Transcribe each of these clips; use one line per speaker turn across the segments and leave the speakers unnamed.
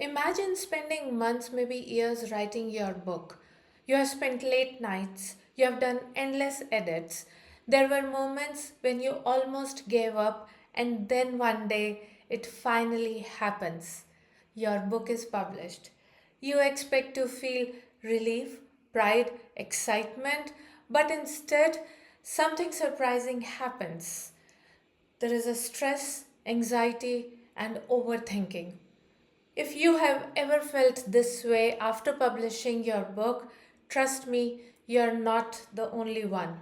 Imagine spending months, maybe years, writing your book. You have spent late nights, you have done endless edits. There were moments when you almost gave up, and then one day it finally happens. Your book is published. You expect to feel relief, pride, excitement, but instead, something surprising happens. There is a stress, anxiety, and overthinking. If you have ever felt this way after publishing your book, trust me, you're not the only one.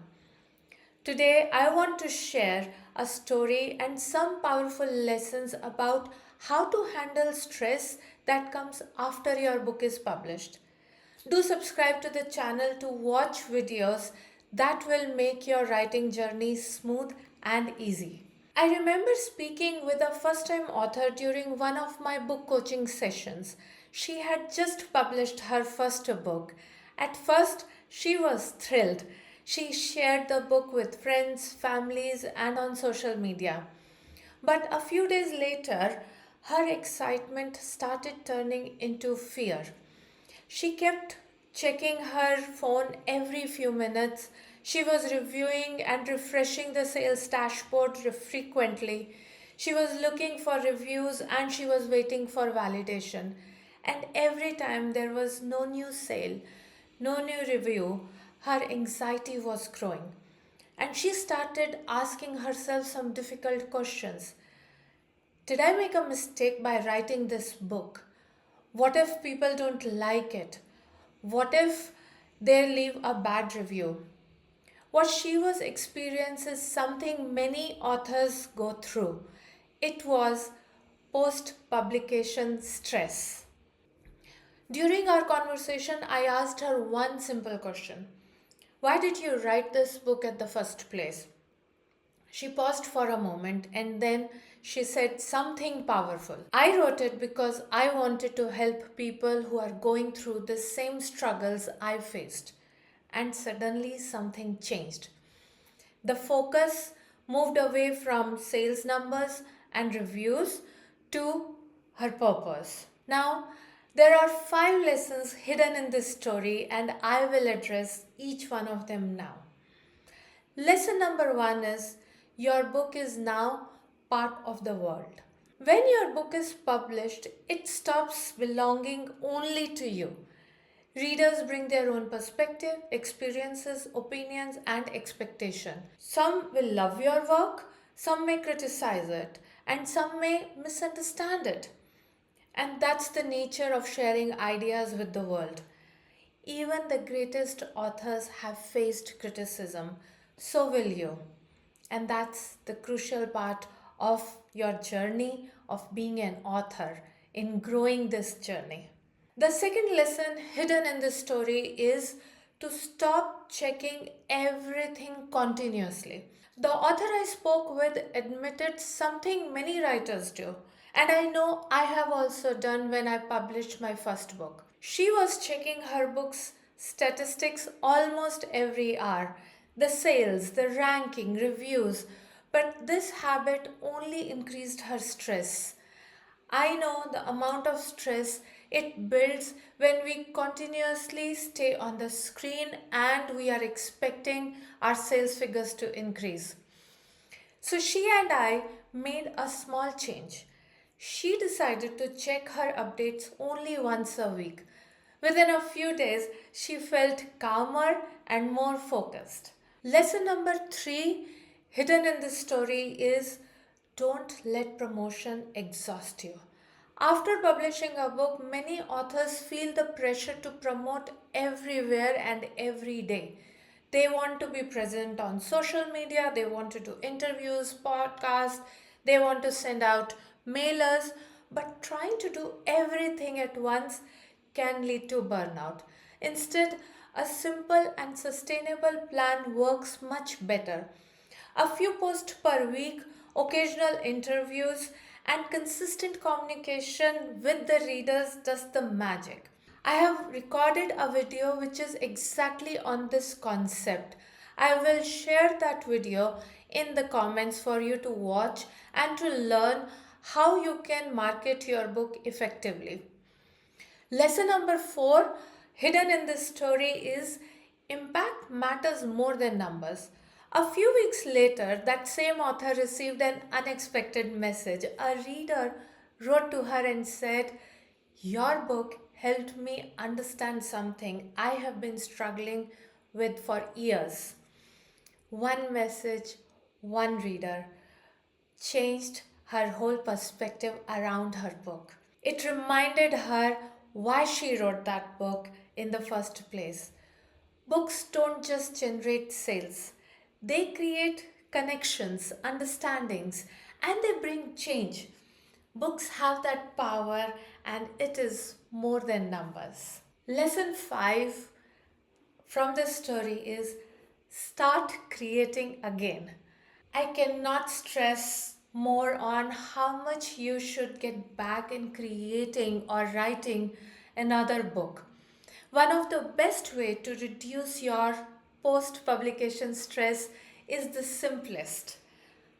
Today, I want to share a story and some powerful lessons about how to handle stress that comes after your book is published. Do subscribe to the channel to watch videos that will make your writing journey smooth and easy. I remember speaking with a first time author during one of my book coaching sessions. She had just published her first book. At first, she was thrilled. She shared the book with friends, families, and on social media. But a few days later, her excitement started turning into fear. She kept checking her phone every few minutes. She was reviewing and refreshing the sales dashboard frequently. She was looking for reviews and she was waiting for validation. And every time there was no new sale, no new review, her anxiety was growing. And she started asking herself some difficult questions. Did I make a mistake by writing this book? What if people don't like it? What if they leave a bad review? What she was experiencing is something many authors go through. It was post publication stress. During our conversation, I asked her one simple question. Why did you write this book at the first place? She paused for a moment and then she said something powerful. I wrote it because I wanted to help people who are going through the same struggles I faced. And suddenly something changed. The focus moved away from sales numbers and reviews to her purpose. Now, there are 5 lessons hidden in this story, and I will address each one of them now. Lesson number 1 is your book is now part of the world. When your book is published, it stops belonging only to you. Readers bring their own perspective, experiences, opinions, and expectation. Some will love your work, some may criticize it, and some may misunderstand it. And that's the nature of sharing ideas with the world. Even the greatest authors have faced criticism, so will you. And that's the crucial part of your journey of being an author in growing this journey. The second lesson hidden in this story is to stop checking everything continuously. The author I spoke with admitted something many writers do, and I know I have also done when I published my first book. She was checking her book's statistics almost every hour, the sales, the ranking, reviews, but this habit only increased her stress. I know the amount of stress it builds when we continuously stay on the screen and we are expecting our sales figures to increase. So she and I made a small change. She decided to check her updates only once a week. Within a few days, she felt calmer and more focused. Lesson number 3 hidden in this story is don't let promotion exhaust you. After publishing a book, many authors feel the pressure to promote everywhere and every day. They want to be present on social media, they want to do interviews, podcasts, they want to send out mailers, but trying to do everything at once can lead to burnout. Instead, a simple and sustainable plan works much better. A few posts per week, occasional interviews, and consistent communication with the readers does the magic. I have recorded a video which is exactly on this concept. I will share that video in the comments for you to watch and to learn how you can market your book effectively. Lesson number 4, hidden in this story, is impact matters more than numbers. A few weeks later, that same author received an unexpected message. A reader wrote to her and said, "Your book helped me understand something I have been struggling with for years." One message, one reader changed her whole perspective around her book. It reminded her why she wrote that book in the first place. Books don't just generate sales, they create connections, understandings, and they bring change. Books have that power, and it is more than numbers. Lesson 5 from this story is start creating again. I cannot stress more on how much you should get back in creating or writing another book. One of the best way to reduce your post publication stress is the simplest.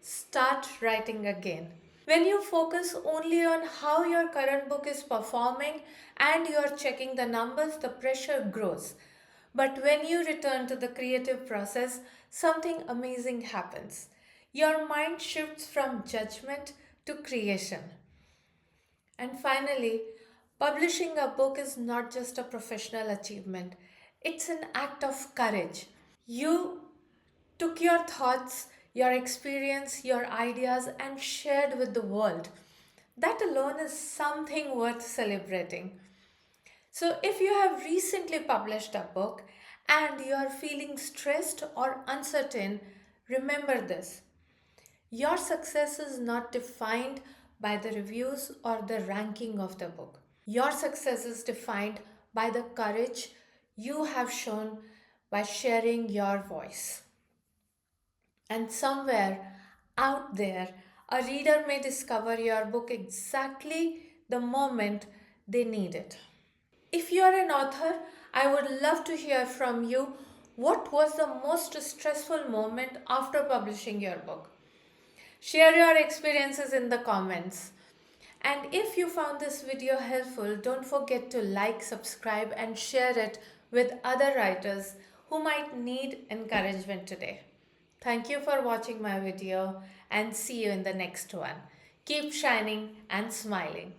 Start writing again. When you focus only on how your current book is performing and you are checking the numbers, the pressure grows. But when you return to the creative process, something amazing happens. Your mind shifts from judgment to creation. And finally, publishing a book is not just a professional achievement, it's an act of courage. You took your thoughts, your experience, your ideas, and shared with the world. That alone is something worth celebrating. So, if you have recently published a book and you are feeling stressed or uncertain, remember this: your success is not defined by the reviews or the ranking of the book. Your success is defined by the courage you have shown by sharing your voice. And somewhere out there, a reader may discover your book exactly the moment they need it. If you are an author, I would love to hear from you. What was the most stressful moment after publishing your book? Share your experiences in the comments. And if you found this video helpful, don't forget to like, subscribe, and share it with other writers who might need encouragement today. Thank you for watching my video and see you in the next one. Keep shining and smiling.